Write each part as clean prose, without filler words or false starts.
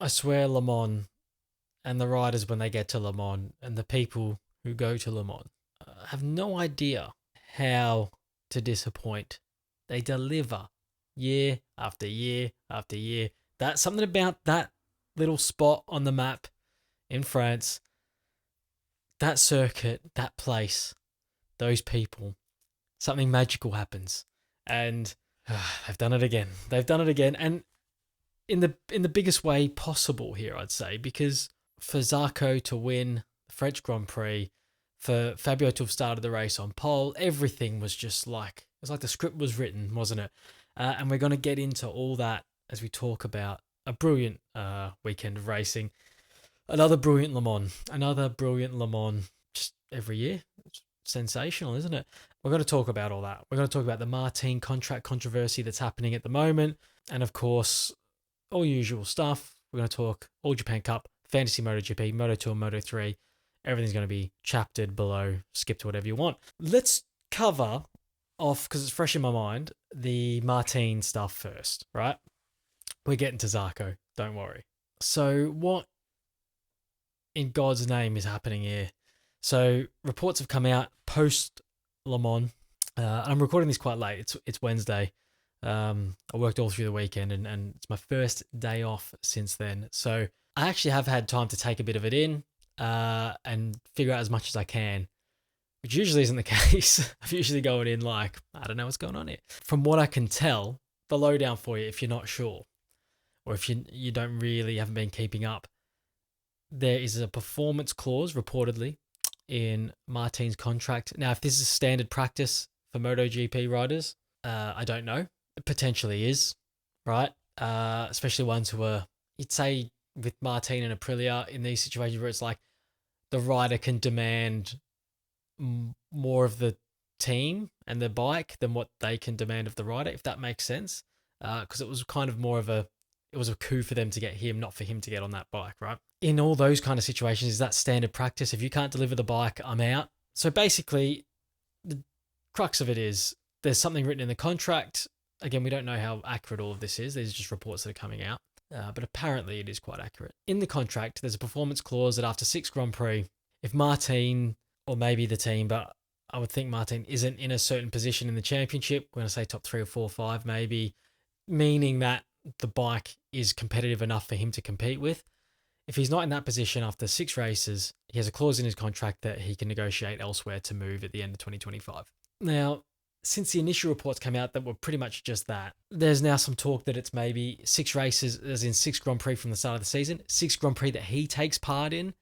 I swear Le Mans and the riders when they get to Le Mans and the people who go to Le Mans have no idea how to disappoint. They deliver year after year after year. That's something about that little spot on the map in France, that circuit, that place, those people. Something magical happens, and they've done it again. They've done it again, and in the biggest way possible here, I'd say, because for Zarco to win the French Grand Prix, for Fabio to have started the race on pole, everything was just like it was like the script was written, wasn't it? And we're going to get into all that as we talk about a brilliant weekend of racing, another brilliant Le Mans, just every year. It's sensational, isn't it? We're going to talk about all that. We're going to talk about the Martin contract controversy that's happening at the moment, and of course, all usual stuff. We're going to talk All Japan Cup, Fantasy MotoGP, Moto2 and Moto3. Everything's going to be chaptered below. Skip to whatever you want. Let's cover off, because it's fresh in my mind, the Martin stuff first, right? We're getting to Zarco. Don't worry. So, what in God's name is happening here? So, reports have come out post Le Mans. I'm recording this quite late. It's Wednesday. I worked all through the weekend and it's my first day off since then. So I actually have had time to take a bit of it in and figure out as much as I can, which usually isn't the case. I'm usually going in like, I don't know what's going on here. From what I can tell, the lowdown for you, if you're not sure, or if you don't really haven't been keeping up, there is a performance clause reportedly in Martin's contract. Now, if this is standard practice for MotoGP riders, I don't know. It potentially is, right? Especially ones who are, you'd say, with Martin and Aprilia in these situations where it's like the rider can demand more of the team and the bike than what they can demand of the rider, if that makes sense. Because it was kind of more of it was a coup for them to get him, not for him to get on that bike, right? In all those kind of situations, is that standard practice? If you can't deliver the bike, I'm out. So basically, the crux of it is there's something written in the contract. Again, we don't know how accurate all of this is. These are just reports that are coming out. But apparently it is quite accurate. In the contract, there's a performance clause that after 6 Grand Prix, if Martin, or maybe the team, but I would think Martin isn't in a certain position in the championship, we're going to say top 3 or 4 or 5 maybe, meaning that the bike is competitive enough for him to compete with. If he's not in that position after 6 races, he has a clause in his contract that he can negotiate elsewhere to move at the end of 2025. Now, since the initial reports came out that were pretty much just that, there's now some talk that it's maybe 6 races, as in 6 Grand Prix from the start of the season, 6 Grand Prix that he takes part in.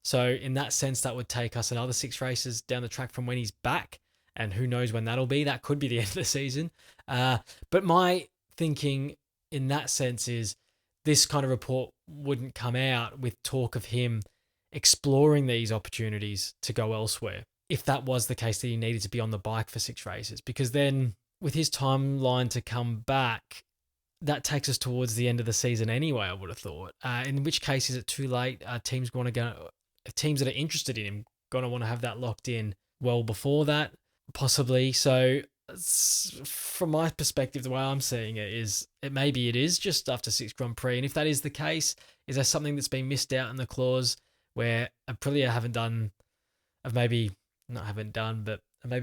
So in that sense, that would take us another 6 races down the track from when he's back, and who knows when that'll be. That could be the end of the season. But my thinking in that sense is this kind of report wouldn't come out with talk of him exploring these opportunities to go elsewhere, if that was the case that he needed to be on the bike for 6 races, because then with his timeline to come back, that takes us towards the end of the season anyway, I would have thought. In which case, is it too late? Teams that are interested in him going to want to have that locked in well before that, possibly. So from my perspective, the way I'm seeing it is maybe it is just after 6 Grand Prix. And if that is the case, is there something that's been missed out in the clause where Aprilia have maybe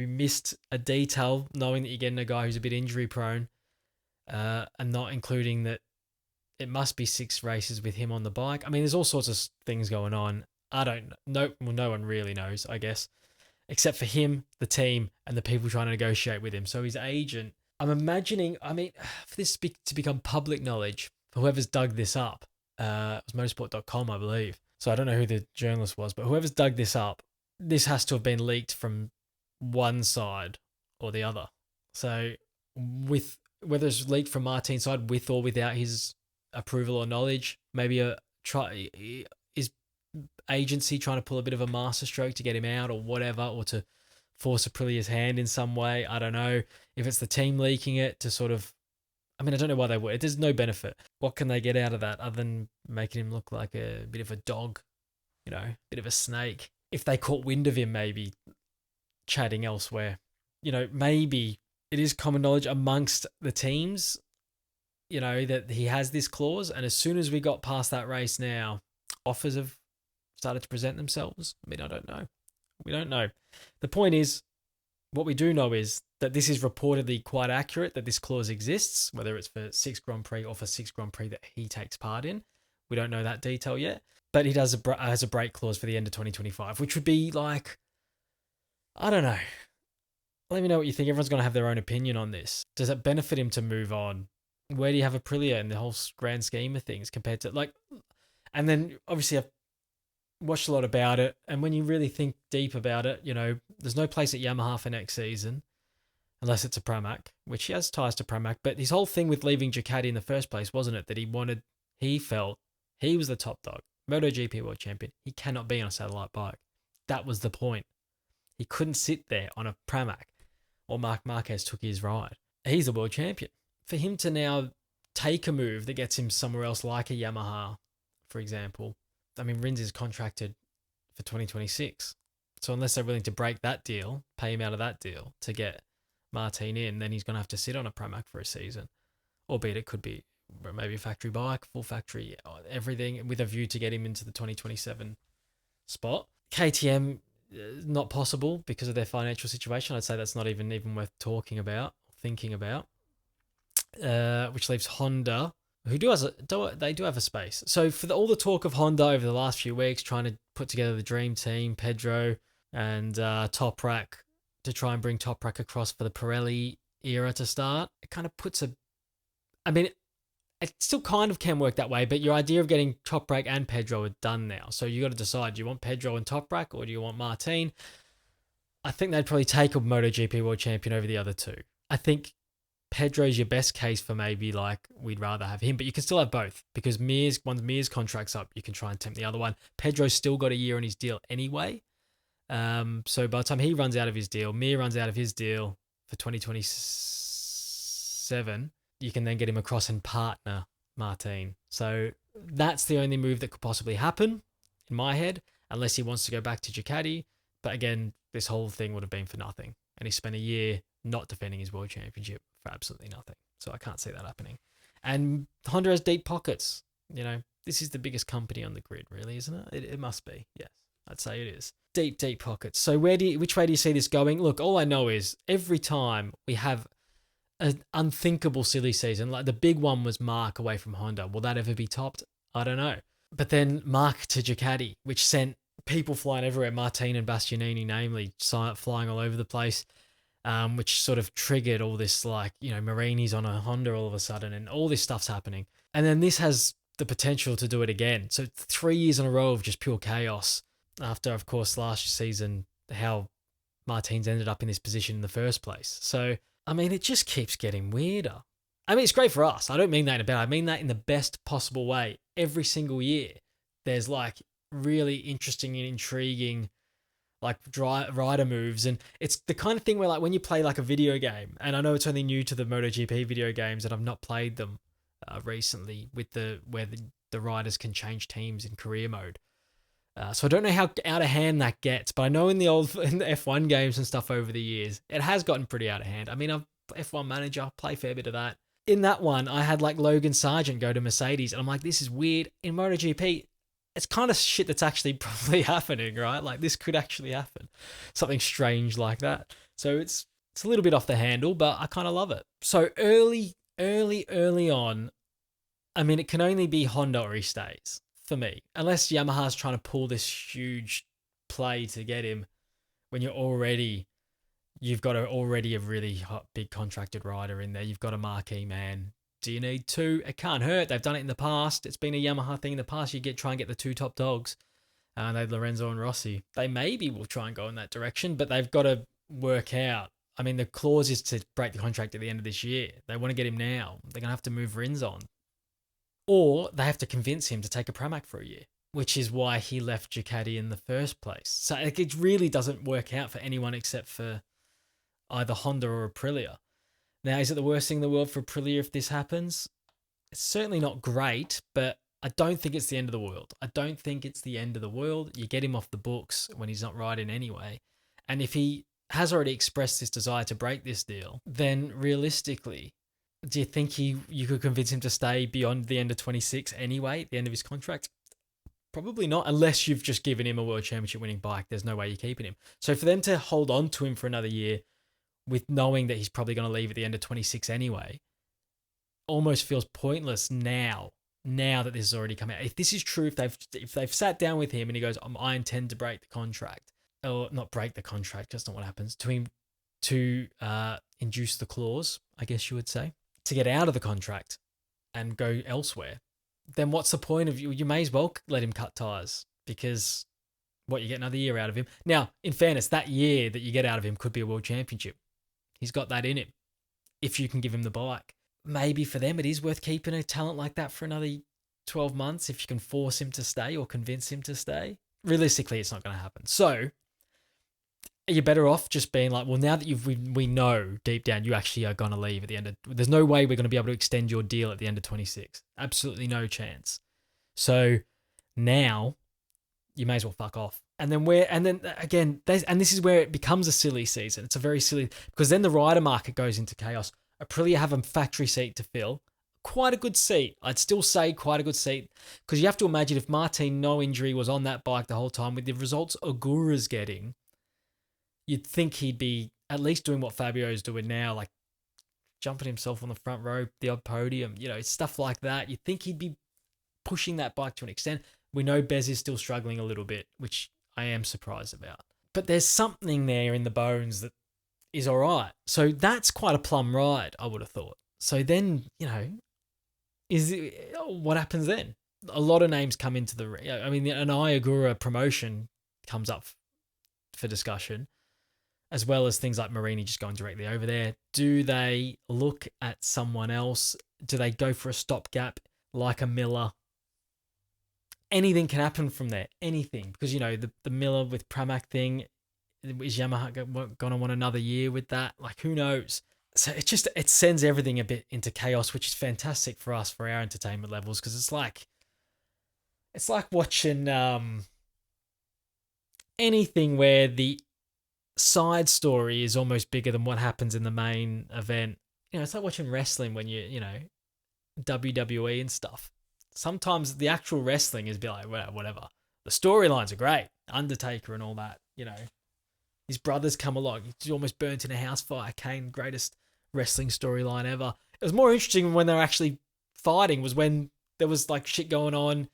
missed a detail, knowing that you're getting a guy who's a bit injury prone, and not including that it must be 6 races with him on the bike. I mean, there's all sorts of things going on. I don't know. No one really knows, I guess, except for him, the team, and the people trying to negotiate with him. So his agent, I'm imagining, for this to become public knowledge, for whoever's dug this up, it was motorsport.com, I believe. So I don't know who the journalist was, but whoever's dug this up, this has to have been leaked from one side or the other. So with whether it's leaked from Martin's side with or without his approval or knowledge, maybe is agency trying to pull a bit of a masterstroke to get him out or whatever, or to force Aprilia's hand in some way. I don't know if it's the team leaking it to sort of, I don't know why they would. There's no benefit. What can they get out of that other than making him look like a bit of a dog, a bit of a snake? If they caught wind of him, maybe chatting elsewhere, maybe it is common knowledge amongst the teams that he has this clause. And as soon as we got past that race now, offers have started to present themselves. I mean, I don't know. We don't know. The point is, what we do know is that this is reportedly quite accurate, that this clause exists, whether it's for 6 Grand Prix or for 6 Grand Prix that he takes part in. We don't know that detail yet. But he has a break clause for the end of 2025, which would be like, I don't know. Let me know what you think. Everyone's going to have their own opinion on this. Does it benefit him to move on? Where do you have Aprilia in the whole grand scheme of things compared to like, and then obviously I've watched a lot about it. And when you really think deep about it, there's no place at Yamaha for next season unless it's a Pramac, which he has ties to Pramac. But his whole thing with leaving Ducati in the first place, wasn't it? That he felt he was the top dog, MotoGP world champion. He cannot be on a satellite bike. That was the point. He couldn't sit there on a Pramac or Marc Marquez took his ride. He's the world champion. For him to now take a move that gets him somewhere else like a Yamaha, for example, I mean, Rins is contracted for 2026. So unless they're willing to break that deal, pay him out of that deal to get Martin in, then he's going to have to sit on a Pramac for a season. Albeit it could be maybe a factory bike, full factory, everything with a view to get him into the 2027 spot. KTM, not possible because of their financial situation. I'd say that's not even worth talking about, thinking about. Which leaves Honda, who do have a space. So for all the talk of Honda over the last few weeks, trying to put together the dream team, Pedro and Toprak, to try and bring Toprak across for the Pirelli era to start, it kind of puts it still kind of can work that way, but your idea of getting Toprak and Pedro are done now. So you got to decide, do you want Pedro and Toprak or do you want Martin? I think they'd probably take a MotoGP world champion over the other two. I think Pedro's your best case for maybe like we'd rather have him, but you can still have both because once Mir's contract's up, you can try and tempt the other one. Pedro's still got a year on his deal anyway. So by the time he runs out of his deal, Mir runs out of his deal for 2027, you can then get him across and partner Martin. So that's the only move that could possibly happen in my head, unless he wants to go back to Ducati. But again, this whole thing would have been for nothing. And he spent a year not defending his world championship for absolutely nothing. So I can't see that happening. And Honda has deep pockets. This is the biggest company on the grid, really, isn't it? It must be. Yes, I'd say it is. Deep pockets. So which way do you see this going? Look, all I know is every time we have an unthinkable silly season, like the big one was Mark away from Honda. Will that ever be topped? I don't know. But then Mark to Ducati, which sent people flying everywhere, Martin and Bastianini namely, flying all over the place, which sort of triggered all this Marini's on a Honda all of a sudden and all this stuff's happening. And then this has the potential to do it again. So 3 years in a row of just pure chaos after, of course, last season, how Martin's ended up in this position in the first place. So, I mean, it just keeps getting weirder. I mean, it's great for us. I don't mean that in a bad way. I mean that in the best possible way. Every single year, there's really interesting and intriguing rider moves, and it's the kind of thing where when you play a video game, and I know it's only new to the MotoGP video games and I've not played them recently with where the riders can change teams in career mode. So I don't know how out of hand that gets, but I know in the F1 games and stuff over the years, it has gotten pretty out of hand. I mean, I've F1 Manager, play a fair bit of that. In that one, I had Logan Sargent go to Mercedes, and I'm like, this is weird. In MotoGP, it's kind of shit that's actually probably happening, right? This could actually happen. Something strange like that. So it's a little bit off the handle, but I kind of love it. So early on, I mean, it can only be Honda or he stays for me. Unless Yamaha's trying to pull this huge play to get him when you've got already a really hot, big contracted rider in there. You've got a marquee man. Do you need two? It can't hurt. They've done it in the past. It's been a Yamaha thing in the past. You try and get the two top dogs. They had Lorenzo and Rossi. They maybe will try and go in that direction, but they've got to work out. I mean, the clause is to break the contract at the end of this year. They want to get him now. They're going to have to move Rins on. Or they have to convince him to take a Pramac for a year, which is why he left Ducati in the first place. So it really doesn't work out for anyone except for either Honda or Aprilia. Now, is it the worst thing in the world for Aprilia if this happens? It's certainly not great, but I don't think it's the end of the world. You get him off the books when he's not riding anyway. And if he has already expressed this desire to break this deal, then realistically, Do you think you could convince him to stay beyond the end of 26 anyway, at the end of his contract? Probably not, unless you've just given him a world championship winning bike. There's no way you're keeping him. So for them to hold on to him for another year with knowing that he's probably going to leave at the end of 26 anyway, almost feels pointless now that this has already come out. If this is true, if they've sat down with him and he goes, I intend to break the contract, or not break the contract, that's not what happens, to induce the clause, I guess you would say, to get out of the contract and go elsewhere, then what's the point of you? You may as well let him cut tires, because you get another year out of him. Now, in fairness, that year that you get out of him could be a world championship. He's got that in him if you can give him the bike. Maybe for them it is worth keeping a talent like that for another 12 months if you can force him to stay or convince him to stay. Realistically, it's not going to happen. So you're better off just being like, well, now that we know deep down you actually are going to leave at the end of, there's no way we're going to be able to extend your deal at the end of 26. Absolutely no chance. So now you may as well fuck off. And then again, this is where it becomes a silly season. It's a very silly, because then the rider market goes into chaos. Aprilia have a factory seat to fill. Quite a good seat. I'd still say quite a good seat, because you have to imagine if Martin, no injury, was on that bike the whole time with the results Ogura's getting, you'd think he'd be at least doing what Fabio's doing now, like jumping himself on the front row, the odd podium, stuff like that. You'd think he'd be pushing that bike to an extent. We know Bez is still struggling a little bit, which I am surprised about. But there's something there in the bones that is all right. So that's quite a plum ride, I would have thought. So then, what happens then? A lot of names come into the... I mean, an Ogura promotion comes up for discussion, as well as things like Marini just going directly over there. Do they look at someone else? Do they go for a stopgap like a Miller? Anything can happen from there. Anything. Because, the Miller with Pramac thing, is Yamaha going to want another year with that? Like, who knows? So it sends everything a bit into chaos, which is fantastic for us, for our entertainment levels, because it's like watching anything where the side story is almost bigger than what happens in the main event. It's like watching wrestling when WWE and stuff. Sometimes the actual wrestling is be like, whatever. The storylines are great. Undertaker and all that, His brothers come along. He's almost burnt in a house fire. Kane, greatest wrestling storyline ever. It was more interesting when they were actually fighting, was when there was like shit going on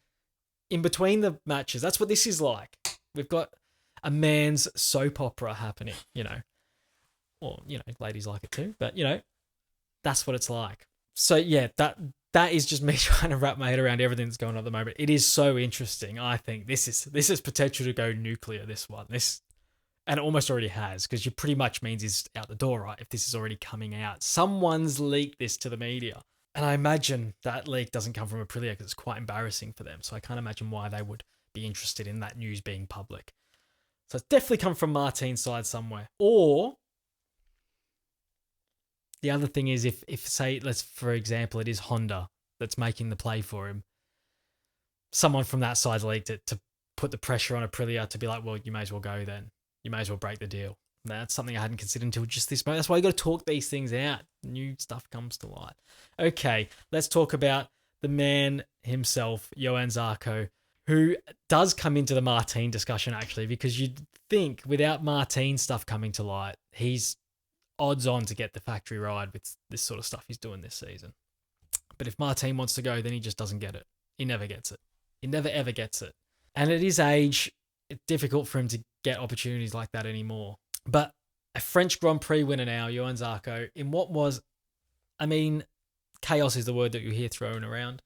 in between the matches. That's what this is like. We've got a man's soap opera happening, Or, ladies like it too. But, that's what it's like. So, yeah, that is just me trying to wrap my head around everything that's going on at the moment. It is so interesting. I think this is potential to go nuclear, this one. And it almost already has, because you pretty much means he's out the door, right? If this is already coming out. Someone's leaked this to the media. And I imagine that leak doesn't come from Aprilia because it's quite embarrassing for them. So I can't imagine why they would be interested in that news being public. So it's definitely come from Martin's side somewhere. Or the other thing is if say, for example, it is Honda that's making the play for him. Someone from that side leaked it to put the pressure on Aprilia to be like, well, you may as well go then. You may as well break the deal. That's something I hadn't considered until just this moment. That's why you got to talk these things out. New stuff comes to light. Okay, let's talk about the man himself, Johann Zarco, who does come into the Martin discussion, actually, because you'd think without Martin stuff coming to light, he's odds on to get the factory ride with this sort of stuff he's doing this season. But if Martin wants to go, then he just doesn't get it. He never gets it. He never, ever gets it. And at his age, it's difficult for him to get opportunities like that anymore. But a French Grand Prix winner now, Johann Zarco, in what was, chaos is the word that you hear thrown around.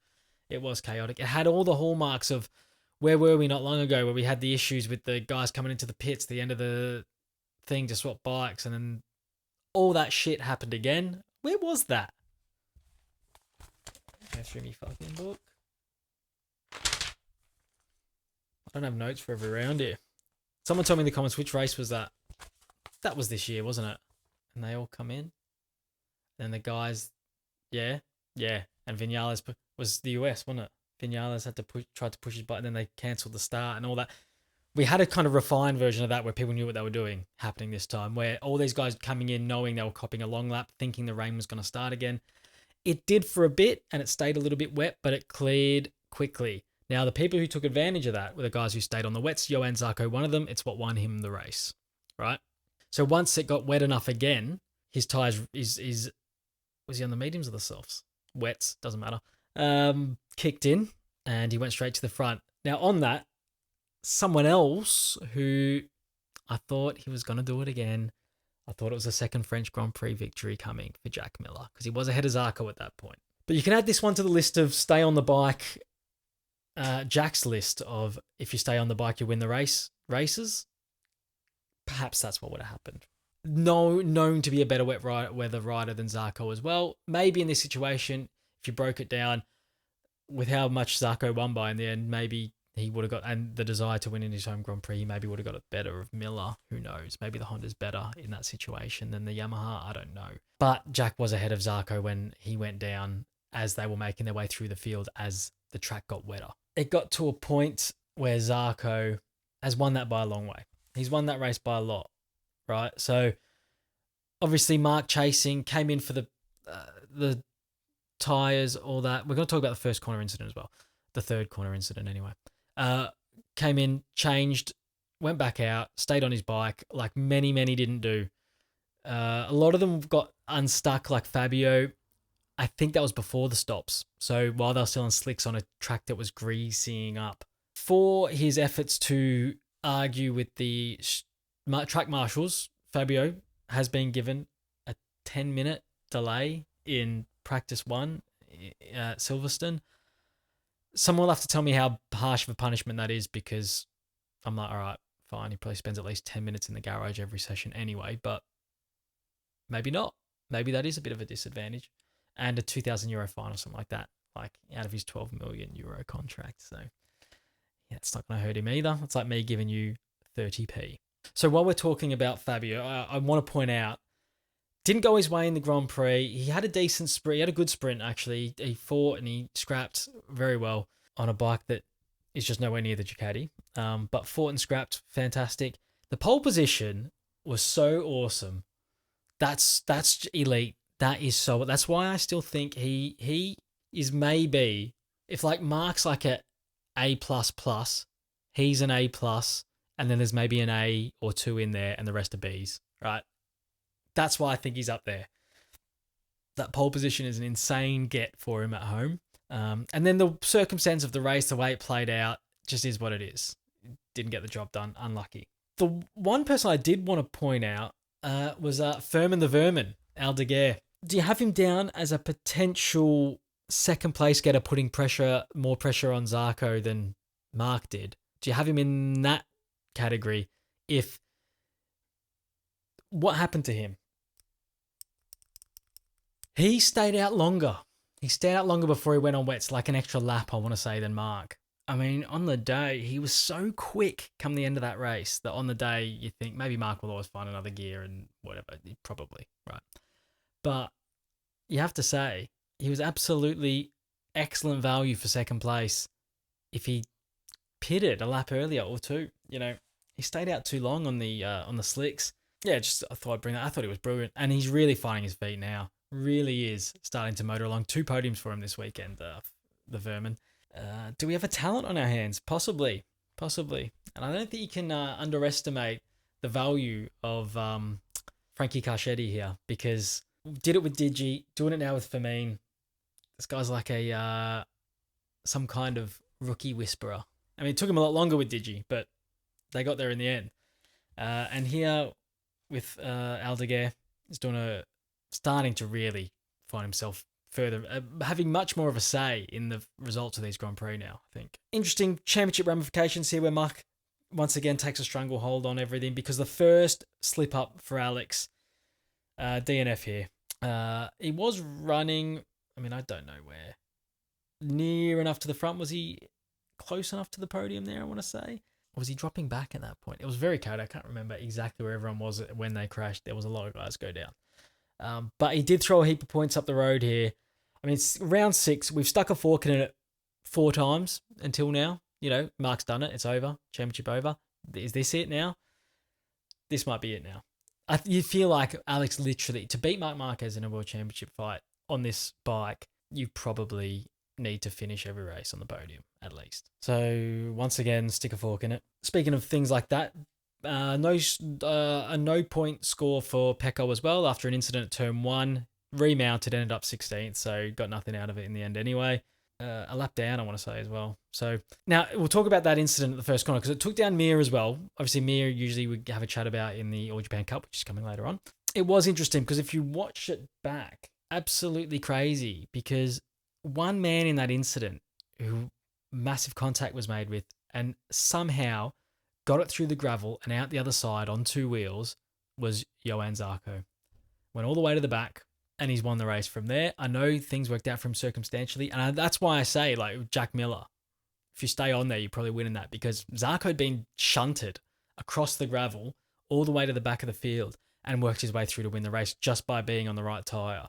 It was chaotic. It had all the hallmarks of where were we not long ago, where we had the issues with the guys coming into the pits, the end of the thing to swap bikes, and then all that shit happened again. Where was that? Go through me fucking book. I don't have notes for every round here. Someone told me in the comments, which race was that? That was this year, wasn't it? And they all come in. And the guys, yeah. And Vinales was the US, wasn't it? Vinales had to try to push his button, and then they cancelled the start and all that. We had a kind of refined version of that where people knew what they were doing happening this time, where all these guys coming in knowing they were copying a long lap, thinking the rain was going to start again. It did for a bit, and it stayed a little bit wet, but it cleared quickly. Now, the people who took advantage of that were the guys who stayed on the wets. Johann Zarco, one of them. It's what won him the race, right? So once it got wet enough again, his tyres was he on the mediums or the softs? Wets, doesn't matter. Kicked in, and he went straight to the front. Now, on that, someone else who I thought he was going to do it again. I thought it was a second French Grand Prix victory coming for Jack Miller because he was ahead of Zarco at that point. But you can add this one to the list of stay on the bike, Jack's list of if you stay on the bike, you win the races. Perhaps that's what would have happened. No, known to be a better weather rider than Zarco as well. Maybe in this situation, if you broke it down with how much Zarco won by in the end, maybe he would have got, and the desire to win in his home Grand Prix, he maybe would have got it better of Miller. Who knows? Maybe the Honda's better in that situation than the Yamaha. I don't know. But Jack was ahead of Zarco when he went down as they were making their way through the field as the track got wetter. It got to a point where Zarco has won that by a long way. He's won that race by a lot, right? So obviously Mark chasing, came in for the tyres, all that. We're going to talk about the first corner incident as well. The third corner incident anyway. Came in, changed, went back out, stayed on his bike like many didn't do. A lot of them got unstuck like Fabio. I think that was before the stops. So while they were still on slicks on a track that was greasing up. For his efforts to argue with the track marshals, Fabio has been given a 10-minute delay in practice 1 at Silverstone. Someone will have to tell me how harsh of a punishment that is because I'm like, all right, fine. He probably spends at least 10 minutes in the garage every session anyway, but maybe not. Maybe that is a bit of a disadvantage. And a €2,000 fine or something like that, like out of his €12 million contract. So yeah, it's not going to hurt him either. It's like me giving you 30p. So while we're talking about Fabio, I want to point out, didn't go his way in the Grand Prix. He had a decent sprint. He had a good sprint, actually. He fought and he scrapped very well on a bike that is just nowhere near the Ducati. But fought and scrapped, fantastic. The pole position was so awesome. That's elite. That's why I still think he is maybe, if like Mark's like a A++, he's an A+, and then there's maybe an A or 2 in there and the rest are Bs, right? That's why I think he's up there. That pole position is an insane get for him at home. And then the circumstance of the race, the way it played out, just is what it is. Didn't get the job done. Unlucky. The one person I did want to point out was Furman the Vermin, Aldeguer. Do you have him down as a potential second place getter putting more pressure on Zarco than Mark did? Do you have him in that category? What happened to him? He stayed out longer. He stayed out longer before he went on wets, like an extra lap, I want to say, than Mark. I mean, on the day, he was so quick come the end of that race that on the day you think maybe Mark will always find another gear and whatever. Probably, right? But you have to say, he was absolutely excellent value for second place if he pitted a lap earlier or 2. You know, he stayed out too long on the slicks. Yeah, just I thought I'd bring that. I thought he was brilliant. And he's really finding his feet now. Really is starting to motor along. 2 podiums for him this weekend, the Vermin. Do we have a talent on our hands? Possibly. And I don't think you can underestimate the value of Frankie Carchetti here, because did it with Digi, doing it now with Firmine. This guy's like some kind of rookie whisperer. I mean, it took him a lot longer with Digi, but they got there in the end. And here with Aldeguer, he's starting to really find himself further, having much more of a say in the results of these Grand Prix now, I think. Interesting championship ramifications here where Mark once again takes a stranglehold on everything, because the first slip up for Alex, DNF here. He was running, I mean, I don't know where, near enough to the front. Was he close enough to the podium there, I want to say? Or was he dropping back at that point? It was very cold. I can't remember exactly where everyone was when they crashed. There was a lot of guys go down. But he did throw a heap of points up the road here. I mean, it's round 6. We've stuck a fork in it 4 times until now. You know, Mark's done it. It's over. Championship over. Is this it now? This might be it now. You feel like Alex literally, to beat Mark Marquez in a World Championship fight on this bike, you probably need to finish every race on the podium at least. So once again, stick a fork in it. Speaking of things like that, a no point score for Pecco as well after an incident at turn 1. Remounted, ended up 16th, so got nothing out of it in the end anyway. A lap down, I want to say as well. So now we'll talk about that incident at the first corner because it took down Mir as well. Obviously, Mir usually we have a chat about in the All Japan Cup, which is coming later on. It was interesting because if you watch it back, absolutely crazy because one man in that incident who massive contact was made with and somehow got it through the gravel and out the other side on 2 wheels was Johann Zarco. Went all the way to the back and he's won the race from there. I know things worked out for him circumstantially, and that's why I say, like, Jack Miller, if you stay on there, you're probably winning that because Zarco had been shunted across the gravel all the way to the back of the field and worked his way through to win the race just by being on the right tyre.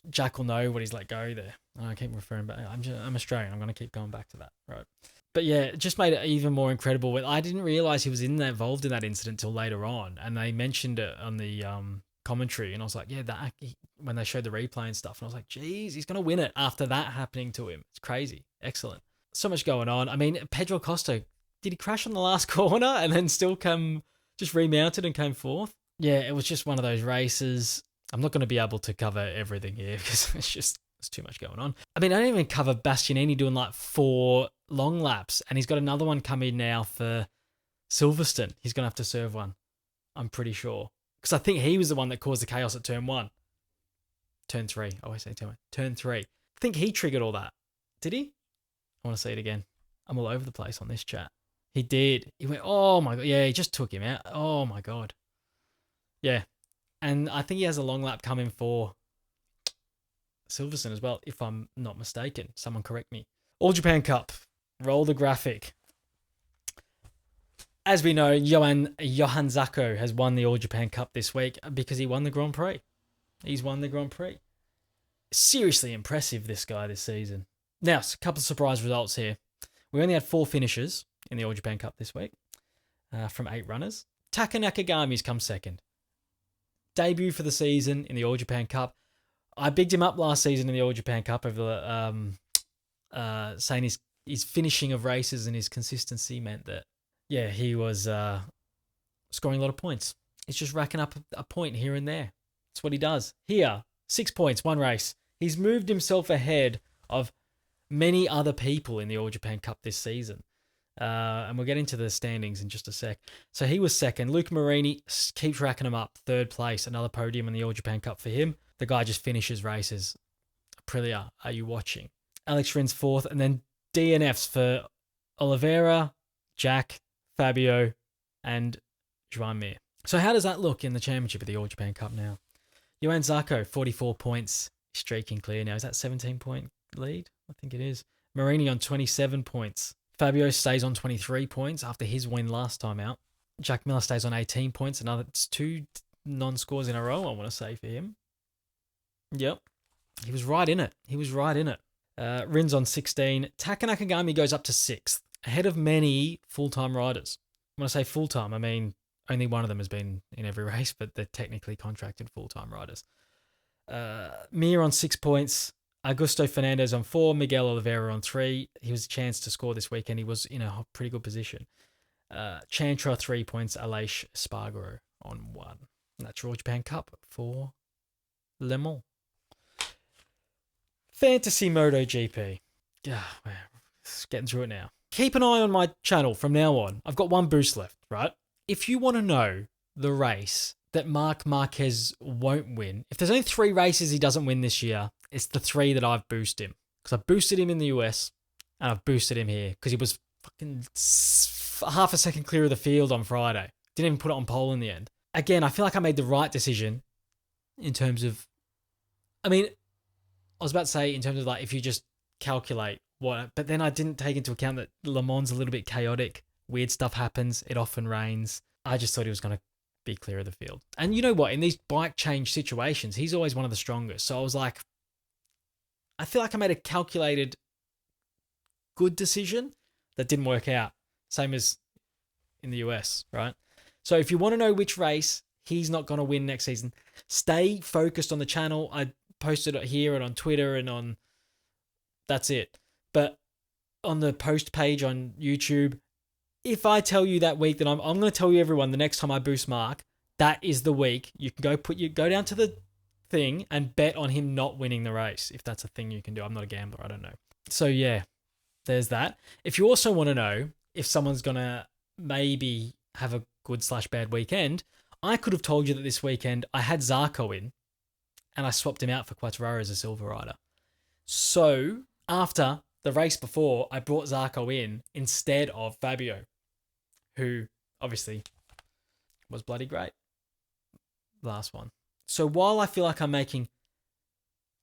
Jack will know what he's let go there. I keep referring back. I'm Australian. I'm going to keep going back to that, right? But yeah, it just made it even more incredible. I didn't realise he was involved in that incident till later on, and they mentioned it on the commentary, and I was like, yeah, when they showed the replay and stuff, and I was like, geez, he's going to win it after that happening to him. It's crazy. Excellent. So much going on. I mean, Pedro Costa, did he crash on the last corner and then still just remounted and came fourth? Yeah, it was just one of those races. I'm not going to be able to cover everything here because there's too much going on. I mean, I didn't even cover Bastianini doing like 4 long laps, and he's got another one coming now for Silverstone. He's going to have to serve one, I'm pretty sure. Because I think he was the one that caused the chaos at turn 1. Turn 3. I always say turn 1. Turn 3. I think he triggered all that. Did he? I want to see it again. I'm all over the place on this chat. He did. He went, oh my God. Yeah, he just took him out. Oh my God. Yeah. And I think he has a long lap coming for Silverstone as well, if I'm not mistaken. Someone correct me. All Japan Cup. Roll the graphic. As we know, Johann Zarco has won the All Japan Cup this week because he won the Grand Prix. He's won the Grand Prix. Seriously impressive, this guy, this season. Now, a couple of surprise results here. We only had 4 finishers in the All Japan Cup this week from 8 runners. Taka Nakagami's come second. Debut for the season in the All Japan Cup. I bigged him up last season in the All Japan Cup over saying his finishing of races and his consistency meant that, yeah, he was scoring a lot of points. He's just racking up a point here and there. That's what he does. Here, 6 points, 1 race. He's moved himself ahead of many other people in the All Japan Cup this season. And we'll get into the standings in just a sec. So he was second. Luca Marini keeps racking him up. 3rd place, another podium in the All Japan Cup for him. The guy just finishes races. Aprilia, are you watching? Alex Rins 4th, and then DNFs for Oliveira, Jack, Fabio, and Joan Mir. So how does that look in the championship of the All Japan Cup now? Johann Zarco, 44 points, streaking clear now. Is that 17-point lead? I think it is. Marini on 27 points. Fabio stays on 23 points after his win last time out. Jack Miller stays on 18 points. It's 2 non-scores in a row, I want to say, for him. Yep. He was right in it. Rins on 16. Taka Nakagami goes up to 6th, ahead of many full-time riders. When I say full-time, I mean only one of them has been in every race, but they're technically contracted full-time riders. Mir on 6 points. Augusto Fernandez on 4. Miguel Oliveira on 3. He was a chance to score this weekend. He was in a pretty good position. Chantra 3 points. Aleix Espargaro on 1. And that's your All Japan Cup for Le Mans. Fantasy MotoGP. Yeah, man, getting through it now. Keep an eye on my channel from now on. I've got 1 boost left, right? If you want to know the race that Marc Marquez won't win, if there's only 3 races he doesn't win this year, it's the 3 that I've boosted him. Because I boosted him in the US and I've boosted him here because he was fucking half a second clear of the field on Friday. Didn't even put it on pole in the end. Again, I feel like I made the right decision in terms of, I mean, I was about to say in terms of like if you just calculate what, but then I didn't take into account that Le Mans is a little bit chaotic. Weird stuff happens. It often rains. I just thought he was going to be clear of the field. And you know what? In these bike change situations, he's always one of the strongest. So I was like, I feel like I made a calculated good decision that didn't work out. Same as in the US, right? So if you want to know which race He's not going to win next season. Stay focused on the channel. I posted it here and on Twitter and on... That's it. But on the post page on YouTube, if I tell you that week that I'm going to tell you everyone the next time I boost Mark, that is the week. You can go down to the thing and bet on him not winning the race, if that's a thing you can do. I'm not a gambler. I don't know. So yeah, there's that. If you also want to know if someone's going to maybe have a good/bad weekend, I could have told you that this weekend I had Zarco in and I swapped him out for Quartararo as a silver rider. So after the race before, I brought Zarco in instead of Fabio, who obviously was bloody great. Last one. So while I feel like I'm making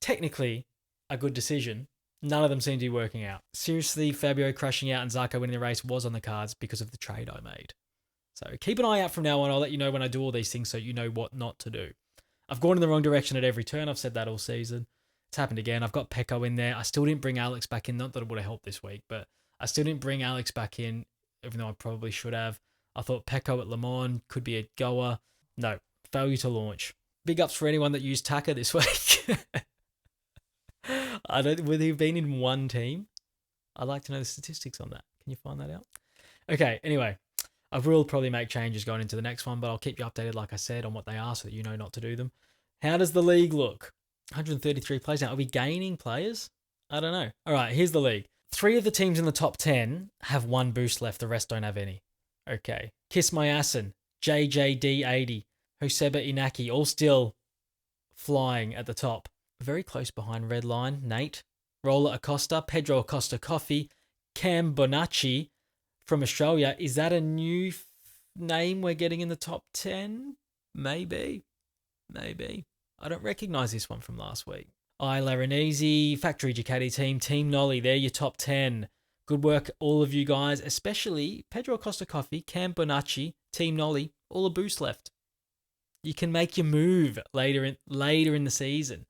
technically a good decision, none of them seem to be working out. Seriously, Fabio crashing out and Zarco winning the race was on the cards because of the trade I made. So keep an eye out from now on. I'll let you know when I do all these things so you know what not to do. I've gone in the wrong direction at every turn. I've said that all season. It's happened again. I've got Pecco in there. I still didn't bring Alex back in. Not that it would have helped this week, but I still didn't bring Alex back in, even though I probably should have. I thought Pecco at Le Mans could be a goer. No, failure to launch. Big ups for anyone that used Taka this week. Would he have been in one team? I'd like to know the statistics on that. Can you find that out? Okay, anyway, I will probably make changes going into the next one, but I'll keep you updated, like I said, on what they are so that you know not to do them. How does the league look? 133 players now. Are we gaining players? I don't know. All right, here's the league. 3 of the teams in the top 10 have 1 boost left. The rest don't have any. Okay. Kiss My Assin, JJD80, Joseba Inaki, all still flying at the top. Very close behind Redline, Nate, Roller Acosta, Pedro Acosta Coffee, Cam Bonacci from Australia. Is that a new name we're getting in the top 10? Maybe. I don't recognise this one from last week. I Laranese, Factory Ducati team, Team Nolly, they're your top 10. Good work, all of you guys, especially Pedro Acosta Coffee, Cam Bonacci, Team Nolly, all a boost left. You can make your move later in the season.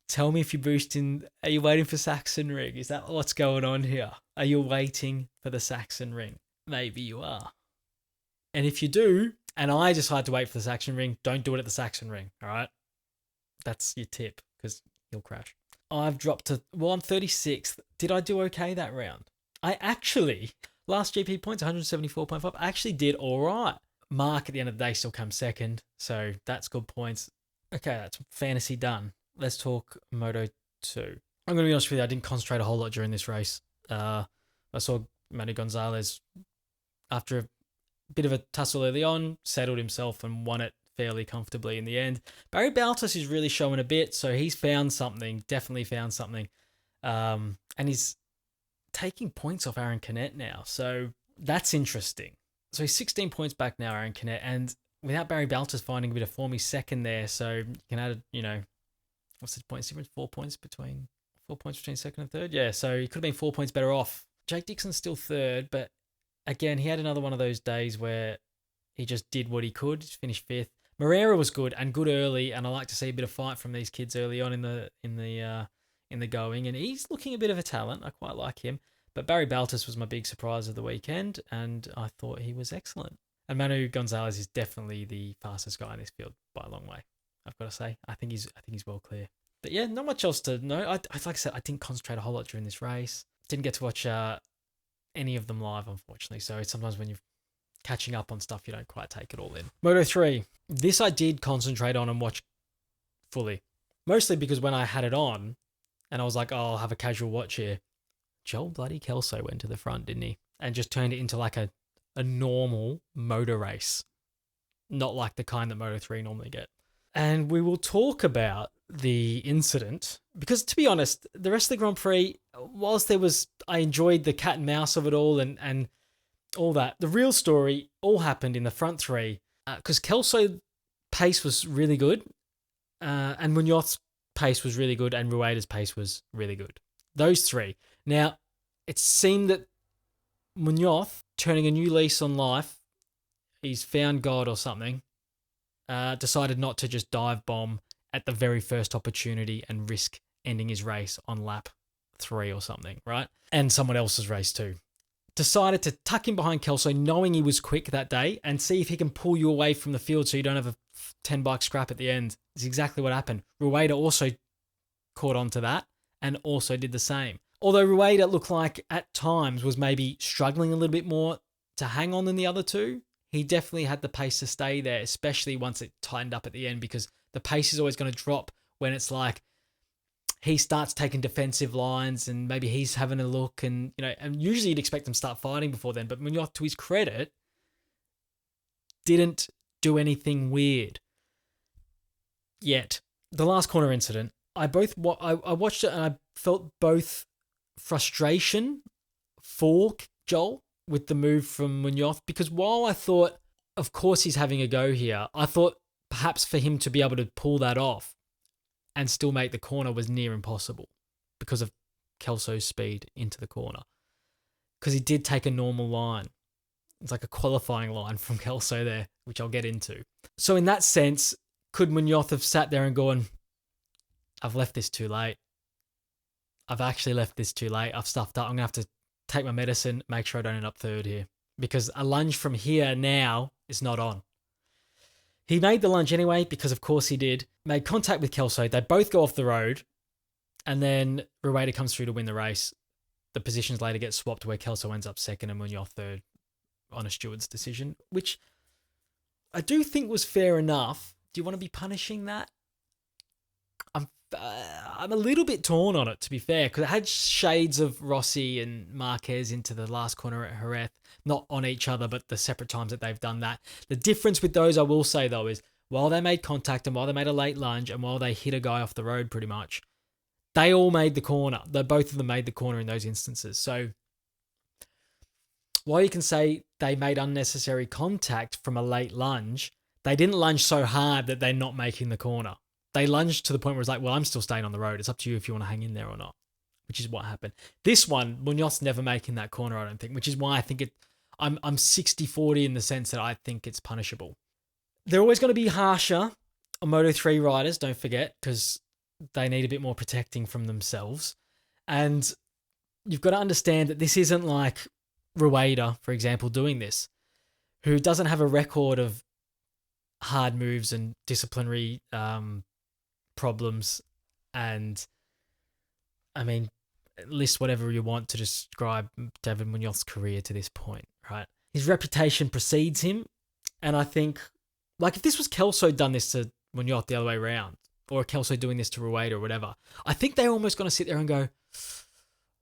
Tell me if you're boosting. Are you waiting for Saxon Ring? Is that what's going on here? Are you waiting for the Saxon Ring? Maybe you are. And if you do, and I decide to wait for the Saxon Ring, don't do it at the Saxon Ring, all right? That's your tip, because you'll crash. I've dropped to, I'm 36th. Did I do okay that round? I actually, last GP points, 174.5, I actually did all right. Mark at the end of the day still comes second, so that's good points. Okay, that's fantasy done. Let's talk Moto 2. I'm going to be honest with you, I didn't concentrate a whole lot during this race. I saw Manu Gonzalez, after a bit of a tussle early on, settled himself and won it fairly comfortably in the end. Barry Baltus is really showing a bit, so he's found something, definitely found something. And he's taking points off Aaron Canet now, so that's interesting. So he's 16 points back now, Aaron Canet, and without Barry Baltus finding a bit of form, he's second there, so you can add, what's the point difference? 4 points between second and third? Yeah, so he could have been 4 points better off. Jake Dixon's still third, but again, he had another one of those days where he just did what he could, just finished fifth. Moreira was good and good early, and I like to see a bit of fight from these kids early on in the going, and he's looking a bit of a talent. I quite like him. But Barry Baltus was my big surprise of the weekend, and I thought he was excellent. And Manu Gonzalez is definitely the fastest guy in this field by a long way, I've got to say. I think he's well clear. But yeah, not much else to know. Like I said, I didn't concentrate a whole lot during this race. Didn't get to watch any of them live, unfortunately. So sometimes when you're catching up on stuff, you don't quite take it all in. Moto 3. This I did concentrate on and watch fully. Mostly because when I had it on, and I was like, oh, I'll have a casual watch here, Joel bloody Kelso went to the front, didn't he? And just turned it into like a normal motor race. Not like the kind that Moto 3 normally get. And we will talk about the incident, because to be honest, the rest of the Grand Prix, whilst I enjoyed the cat and mouse of it all and all that, the real story all happened in the front three, because Kelso pace was really good, and Munoz pace was really good, and Rueda's pace was really good. Those three. Now, it seemed that Munoz, turning a new lease on life, he's found God or something, decided not to just dive bomb at the very first opportunity and risk ending his race on lap 3 or something, right? And someone else's race too. decided to tuck in behind Kelso, knowing he was quick that day, and see if he can pull you away from the field so you don't have a 10-bike scrap at the end. It's exactly what happened. Rueda also caught on to that and also did the same. Although Rueda looked like at times was maybe struggling a little bit more to hang on than the other two, he definitely had the pace to stay there, especially once it tightened up at the end, because the pace is always going to drop when it's like he starts taking defensive lines and maybe he's having a look, and and usually you'd expect them to start fighting before then, but Munoz, to his credit, didn't do anything weird yet. The last corner incident, I watched it and I felt both frustration for Joel with the move from Munoz, because while I thought, of course he's having a go here, I thought perhaps for him to be able to pull that off and still make the corner was near impossible because of Kelso's speed into the corner. Because he did take a normal line. It's like a qualifying line from Kelso there, which I'll get into. So in that sense, could Munoz have sat there and gone, I've left this too late. I've actually left this too late. I've stuffed up. I'm going to have to take my medicine, make sure I don't end up third here. Because a lunge from here now is not on. He made the lunge anyway, because of course he did. Made contact with Kelso. They both go off the road. And then Rueda comes through to win the race. The positions later get swapped where Kelso ends up second and Munoz third on a steward's decision, which I do think was fair enough. Do you want to be punishing that? I'm a little bit torn on it, to be fair, because it had shades of Rossi and Marquez into the last corner at Jerez, not on each other, but the separate times that they've done that. The difference with those, I will say, though, is while they made contact and while they made a late lunge and while they hit a guy off the road pretty much, they all made the corner. Both of them made the corner in those instances. So while you can say they made unnecessary contact from a late lunge, they didn't lunge so hard that they're not making the corner. They lunged to the point where it's like, well, I'm still staying on the road. It's up to you if you want to hang in there or not, which is what happened. This one, Munoz never making that corner, I don't think, which is why I think I'm 60-40 in the sense that I think it's punishable. They're always going to be harsher on Moto3 riders, don't forget, because they need a bit more protecting from themselves. And you've got to understand that this isn't like Rueda, for example, doing this, who doesn't have a record of hard moves and disciplinary problems. And I mean, list whatever you want to describe David Munoz's career to this point, right? His reputation precedes him. And I think, like, if this was Kelso done this to Munoz the other way around, or Kelso doing this to Rueda or whatever, I think they're almost going to sit there and go,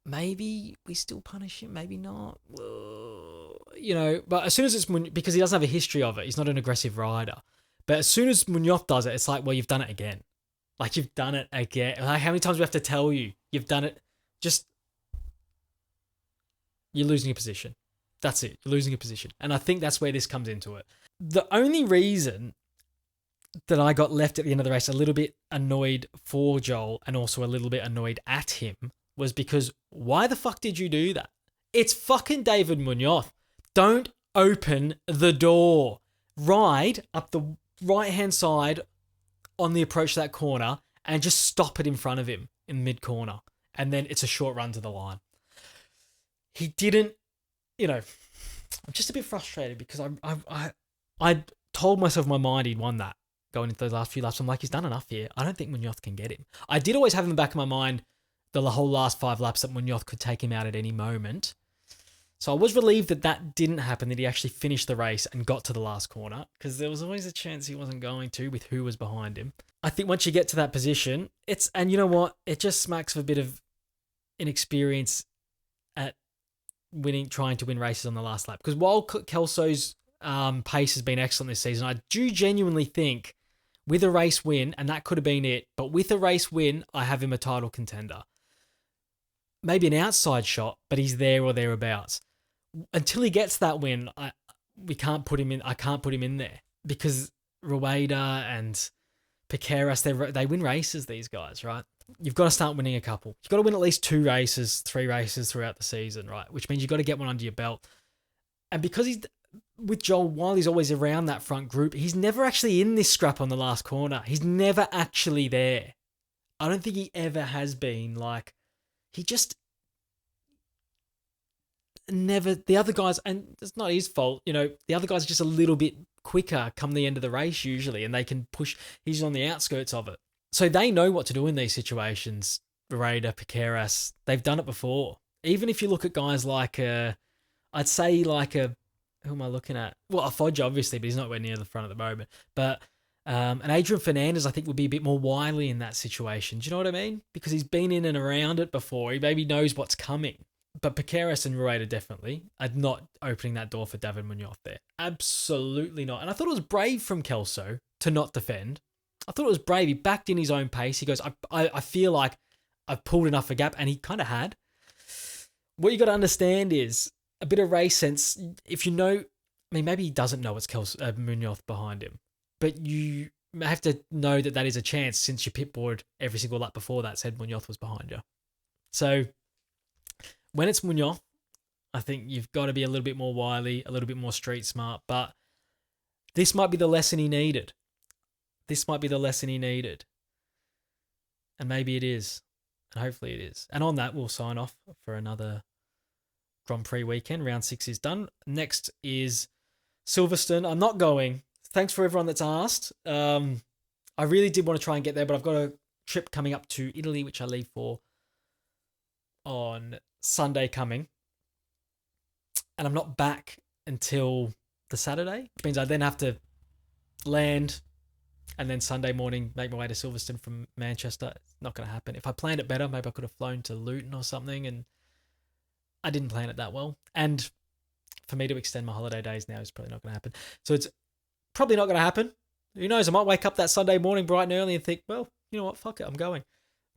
maybe we still punish him, maybe not. But as soon as it's because he doesn't have a history of it, he's not an aggressive rider. But as soon as Munoz does it, it's like, well, you've done it again. Like, you've done it again. Like, how many times do we have to tell you you've done it? You're losing your position. That's it. You're losing your position. And I think that's where this comes into it. The only reason that I got left at the end of the race a little bit annoyed for Joel and also a little bit annoyed at him was because why the fuck did you do that? It's fucking David Munoz. Don't open the door. Ride up the right-hand side on the approach to that corner and just stop it in front of him in mid-corner. And then it's a short run to the line. He didn't, I'm just a bit frustrated because I told myself in my mind he'd won that going into those last few laps. I'm like, he's done enough here. I don't think Munoz can get him. I did always have in the back of my mind the whole last 5 laps that Munoz could take him out at any moment. So I was relieved that didn't happen, that he actually finished the race and got to the last corner, because there was always a chance he wasn't going to with who was behind him. I think once you get to that position, and you know what? It just smacks of a bit of inexperience at trying to win races on the last lap. Because while Kelso's pace has been excellent this season, I do genuinely think with a race win, and that could have been it, but with a race win, I have him a title contender. Maybe an outside shot, but he's there or thereabouts. Until he gets that win, I can't put him in there, because Rueda and Piqueras, they win races, these guys, right? You've got to start winning a couple. You've got to win at least 2 races, 3 races throughout the season, right? Which means you've got to get one under your belt. And because he's with Joel, while he's always around that front group, he's never actually in this scrap on the last corner. He's never actually there. I don't think he ever has been. Like, he just never, the other guys, and it's not his fault, the other guys are just a little bit quicker come the end of the race usually, and they can push, he's on the outskirts of it. So they know what to do in these situations. Rada, Piqueras, they've done it before. Even if you look at guys like, I'd say like who am I looking at? Well, a Fodge, obviously, but he's not near the front at the moment. But and Adrian Fernandez, I think, would be a bit more wily in that situation. Do you know what I mean? Because he's been in and around it before. He maybe knows what's coming. But Piqueras and Rueda definitely are not opening that door for David Munoz there. Absolutely not. And I thought it was brave from Kelso to not defend. I thought it was brave. He backed in his own pace. He goes, I feel like I've pulled enough of a gap, and he kind of had. What you got to understand is a bit of race sense. If you know, maybe he doesn't know it's Kelso, Munoz behind him, but you have to know that is a chance since your pit board every single lap before that said Munoz was behind you. So when it's Munoz, I think you've got to be a little bit more wily, a little bit more street smart, but this might be the lesson he needed. And maybe it is. And hopefully it is. And on that, we'll sign off for another Grand Prix weekend. Round 6 is done. Next is Silverstone. I'm not going. Thanks for everyone that's asked. I really did want to try and get there, but I've got a trip coming up to Italy, which I leave for on Sunday coming. And I'm not back until the Saturday, which means I then have to land and then Sunday morning make my way to Silverstone from Manchester. It's not going to happen. If I planned it better, maybe I could have flown to Luton or something, and I didn't plan it that well. And for me to extend my holiday days now is probably not going to happen. So it's probably not going to happen. Who knows? I might wake up that Sunday morning bright and early and think, well, you know what? Fuck it. I'm going.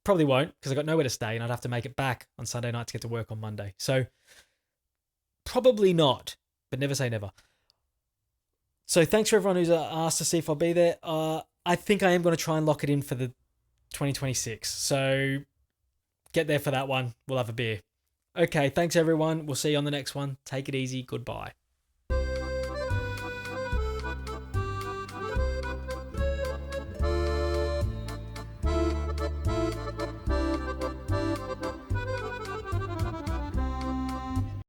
Probably won't, because I've got nowhere to stay and I'd have to make it back on Sunday night to get to work on Monday. So probably not, but never say never. So thanks for everyone who's asked to see if I'll be there. I think I am going to try and lock it in for the 2026. So get there for that one. We'll have a beer. Okay, thanks everyone. We'll see you on the next one. Take it easy. Goodbye.